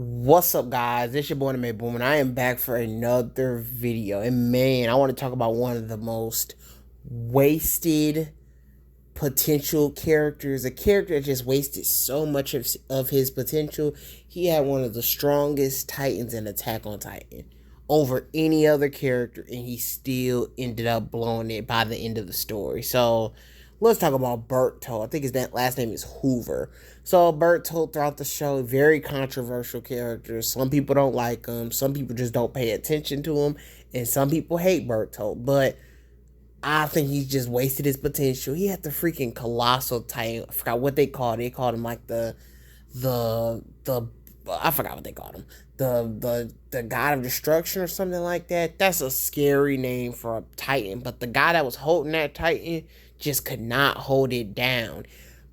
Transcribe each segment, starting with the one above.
What's up, guys? It's your boy, the Boom, and I am back for another video. And man, I want to talk about one of the most wasted potential characters. A character that just wasted so much of his potential. He had one of the strongest Titans in Attack on Titan over any other character, and he still ended up blowing it by the end of the story. So let's talk about Bertholdt. I think his last name is Hoover. So Bertholdt throughout the show, very controversial character. Some people don't like him. Some people just don't pay attention to him. And some people hate Bertholdt. But I think he's just wasted his potential. He had the freaking Colossal Titan. I forgot what they called it. They called him like the I forgot what they called him. The God of Destruction or something like that. That's a scary name for a Titan. But the guy that was holding that Titan just could not hold it down.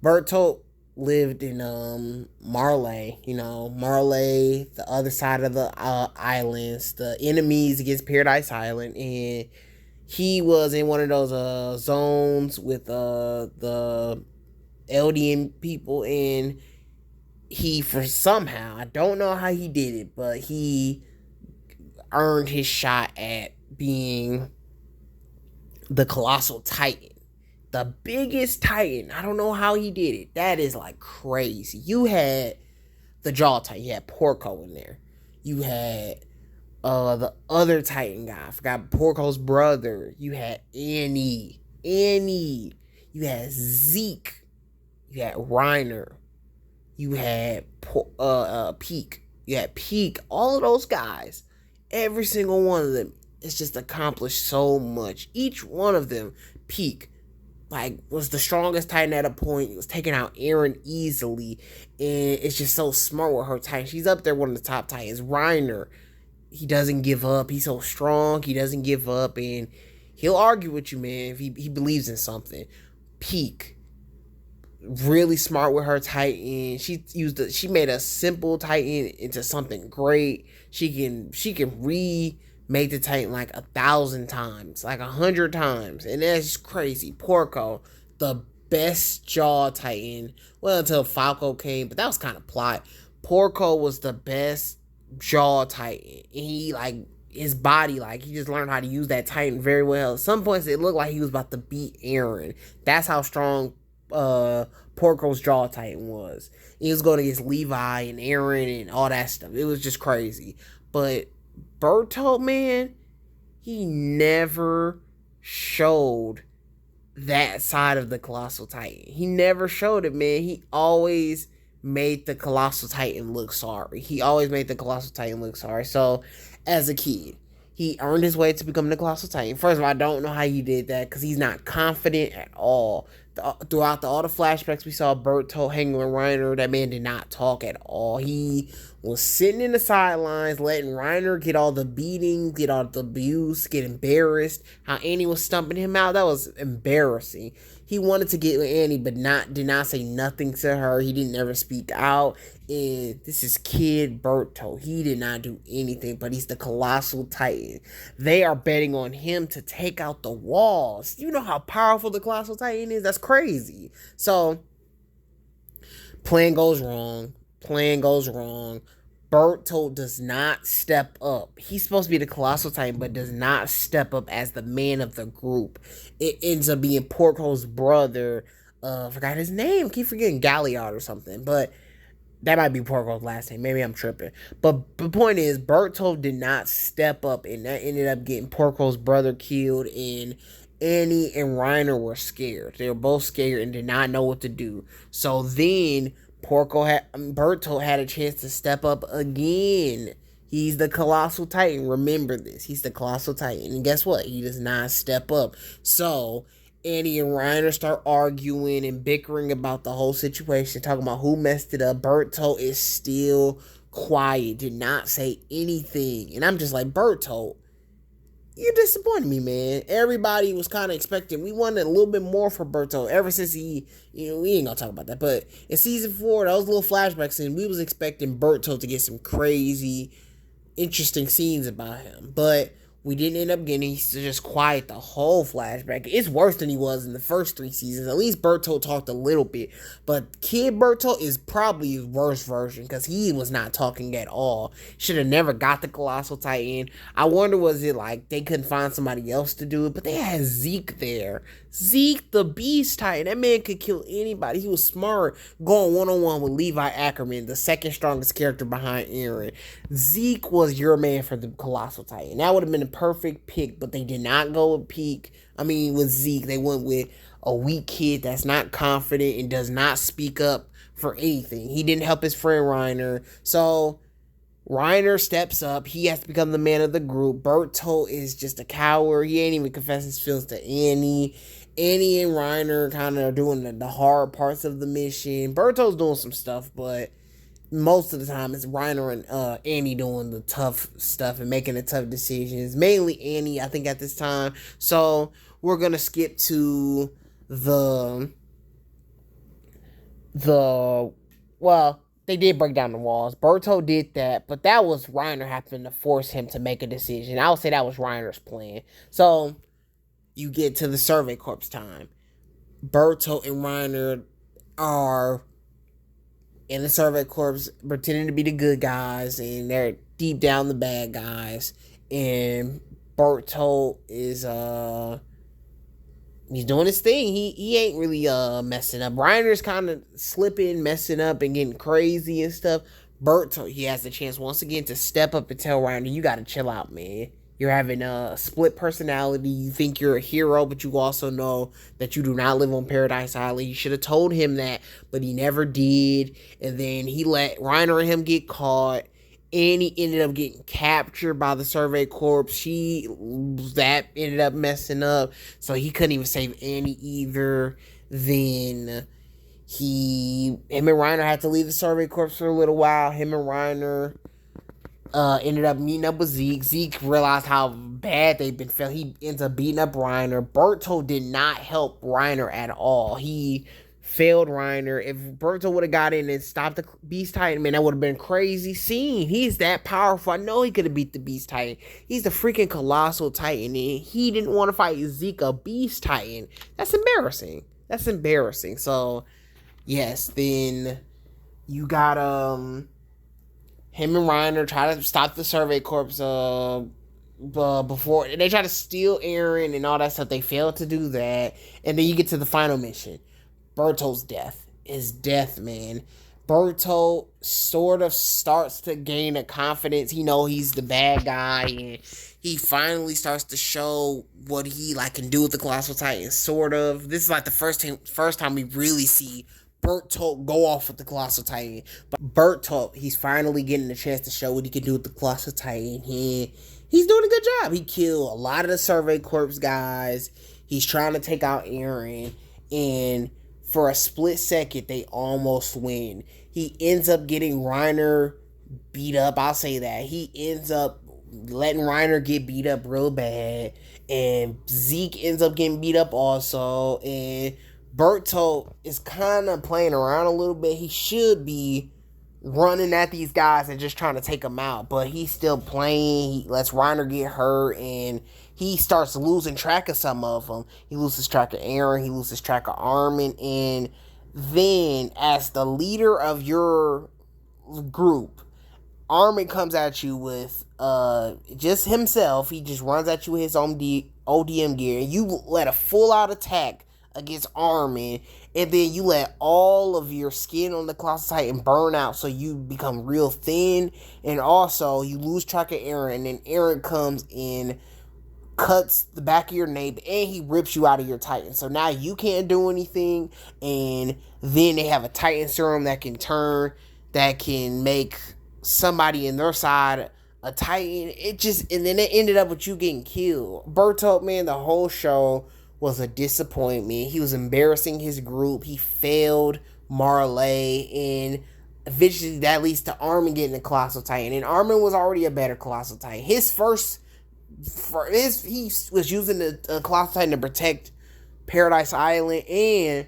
Bertholdt lived in Marley, Marley, the other side of the islands, the enemies against Paradise Island, and he was in one of those zones with the Eldian people, and he, for somehow, I don't know how he did it, but he earned his shot at being the Colossal Titan. The biggest Titan. I don't know how he did it. That is like crazy. You had the Jaw Titan. You had Porco in there. You had the other Titan guy. I forgot Porco's brother. You had Annie. You had Zeke. You had Reiner. You had Peak. You had Peak. All of those guys. Every single one of them has just accomplished so much. Each one of them, Peak, was the strongest Titan at a point. He was taking out Eren easily, and it's just so smart with her Titan. She's up there, one of the top Titans. Reiner, he doesn't give up. He's so strong. He doesn't give up, and he'll argue with you, man, if he believes in something. Peak, really smart with her Titan. She made a simple Titan into something great. She can remake the Titan like 1,000 times, like 100 times, and that's crazy. Porco, the best Jaw Titan. Well, until Falco came, but that was kind of plot. Porco was the best Jaw Titan, and he his body, he just learned how to use that Titan very well. At some points, it looked like he was about to beat Eren. That's how strong Porco's Jaw Titan was. He was going against Levi and Eren and all that stuff. It was just crazy. But Bertholdt, man, he never showed that side of the Colossal Titan. He never showed it, man. He always made the Colossal Titan look sorry. So, as a kid, he earned his way to become the Colossal Titan. First of all, I don't know how he did that, because he's not confident at all. Throughout all the flashbacks we saw Bertholdt hanging with Reiner, that man did not talk at all. He was sitting in the sidelines, letting Reiner get all the beating, get all the abuse, get embarrassed. How Annie was stumping him out, that was embarrassing. He wanted to get with Annie, but did not say nothing to her. He didn't ever speak out. And this is Kid Bertholdt. He did not do anything, but he's the Colossal Titan. They are betting on him to take out the walls. You know how powerful the Colossal Titan is? That's crazy. So, plan goes wrong. Bertholdt does not step up. He's supposed to be the Colossal Titan, but does not step up as the man of the group. It ends up being Porco's brother. Forgot his name. Keep forgetting Galliard or something. But that might be Porco's last name. Maybe I'm tripping. But the point is, Bertholdt did not step up, and that ended up getting Porco's brother killed, and Annie and Reiner were scared. They were both scared and did not know what to do. So then Bertholdt had a chance to step up again. He's the Colossal Titan. Remember this. He's the Colossal Titan. And guess what? He does not step up. So Annie and Reiner start arguing and bickering about the whole situation, talking about who messed it up. Bertholdt is still quiet, did not say anything. And I'm just like, Bertholdt, you disappointed me, man. Everybody was kind of expecting. We wanted a little bit more for Bertholdt ever since we ain't gonna talk about that. But in season 4, those little flashbacks, and we was expecting Bertholdt to get some crazy, interesting scenes about him. But We didn't end up getting. He's just quiet the whole flashback. It's worse than he was in the first 3 seasons. At least Bertholdt talked a little bit, but Kid Bertholdt is probably his worst version because he was not talking at all. Should have never got the Colossal Titan. I wonder, was it like they couldn't find somebody else to do it, but they had Zeke there. Zeke the Beast Titan. That man could kill anybody. He was smart, going one-on-one with Levi Ackerman, the second strongest character behind Eren. Zeke was your man for the Colossal Titan. That would have been a perfect pick, but they did not go with Zeke. They went with a weak kid that's not confident and does not speak up for anything. He didn't help his friend Reiner. So Reiner steps up. He has to become the man of the group. Bertholdt is just a coward. He ain't even confessing his feelings to Annie. Annie and Reiner kind of are doing the hard parts of the mission. Bertholdt's doing some stuff, but most of the time it's Reiner and Annie doing the tough stuff and making the tough decisions. Mainly Annie, I think, at this time. So we're going to skip to well, they did break down the walls. Bertholdt did that, but that was Reiner having to force him to make a decision. I would say that was Reiner's plan. So you get to the Survey Corps time. Bertholdt and Reiner are in the Survey Corps pretending to be the good guys, and they're deep down the bad guys. And Bertholdt is he's doing his thing. He ain't really messing up. Reiner's kind of slipping, messing up, and getting crazy and stuff. Bertholdt, he has the chance once again to step up and tell Reiner, you gotta chill out, man. You're having a split personality. You think you're a hero, but you also know that you do not live on Paradise Island. You should have told him that, but he never did. And then he let Reiner and him get caught. Annie ended up getting captured by the Survey Corps. That ended up messing up. So he couldn't even save Annie either. Then him and Reiner had to leave the Survey Corps for a little while. Him and Reiner ended up meeting up with Zeke. Zeke realized how bad they've been feeling. He ends up beating up Reiner. Bertholdt did not help Reiner at all. He failed Reiner. If Bertholdt would have got in and stopped the Beast Titan, man, that would have been a crazy scene. He's that powerful. I know he could have beat the Beast Titan. He's the freaking Colossal Titan, and he didn't want to fight Zeke, a Beast Titan. That's embarrassing. So, yes, then you got him and Reiner try to stop the Survey Corps before they try to steal Eren and all that stuff. They failed to do that. And then you get to the final mission. Bertholdt's death. His death, man. Bertholdt sort of starts to gain a confidence. He know he's the bad guy, and he finally starts to show what he can do with the Colossal Titan. Sort of. This is like the first time we really see Bertholdt go off with the Colossal Titan. But Bertholdt, he's finally getting a chance to show what he can do with the Colossal Titan. He's doing a good job. He killed a lot of the Survey Corps guys. He's trying to take out Eren, and for a split second, they almost win. He ends up getting Reiner beat up. I'll say that. He ends up letting Reiner get beat up real bad, and Zeke ends up getting beat up also, and Bertholdt is kind of playing around a little bit. He should be running at these guys and just trying to take them out, but he's still playing. He lets Reiner get hurt, and he starts losing track of some of them. He loses track of Eren. He loses track of Armin, and then as the leader of your group, Armin comes at you with just himself. He just runs at you with his own ODM gear, and you let a full-out attack against Armin, and then you let all of your skin on the Colossal Titan burn out, so you become real thin, and also you lose track of Eren, and then Eren comes in, cuts the back of your nape, and he rips you out of your Titan. So now you can't do anything, and then they have a Titan serum that can make somebody in their side a Titan. And then it ended up with you getting killed. Bertholdt, man, the whole show was a disappointment. He was embarrassing his group. He failed Marley, and eventually that leads to Armin getting a Colossal Titan. And Armin was already a better Colossal Titan. He was using the Colossal Titan to protect Paradise Island, and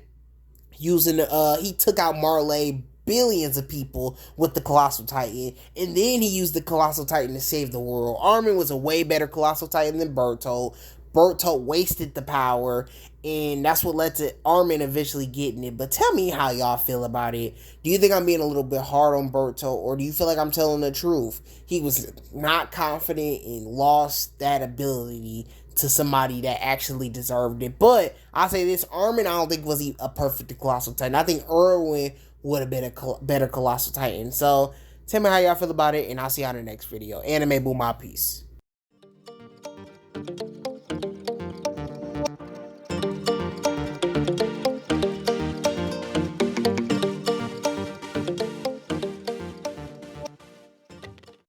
he took out Marley billions of people with the Colossal Titan, and then he used the Colossal Titan to save the world. Armin was a way better Colossal Titan than Bertholdt. Bertholdt wasted the power, and that's what led to Armin eventually getting it. But tell me how y'all feel about it. Do you think I'm being a little bit hard on Bertholdt, or do you feel like I'm telling the truth? He was not confident and lost that ability to somebody that actually deserved it. But I'll say this, Armin I don't think was a perfect Colossal Titan. I think Erwin would have been a better Colossal Titan. So tell me how y'all feel about it, and I'll see y'all in the next video. Anime Boom, my peace.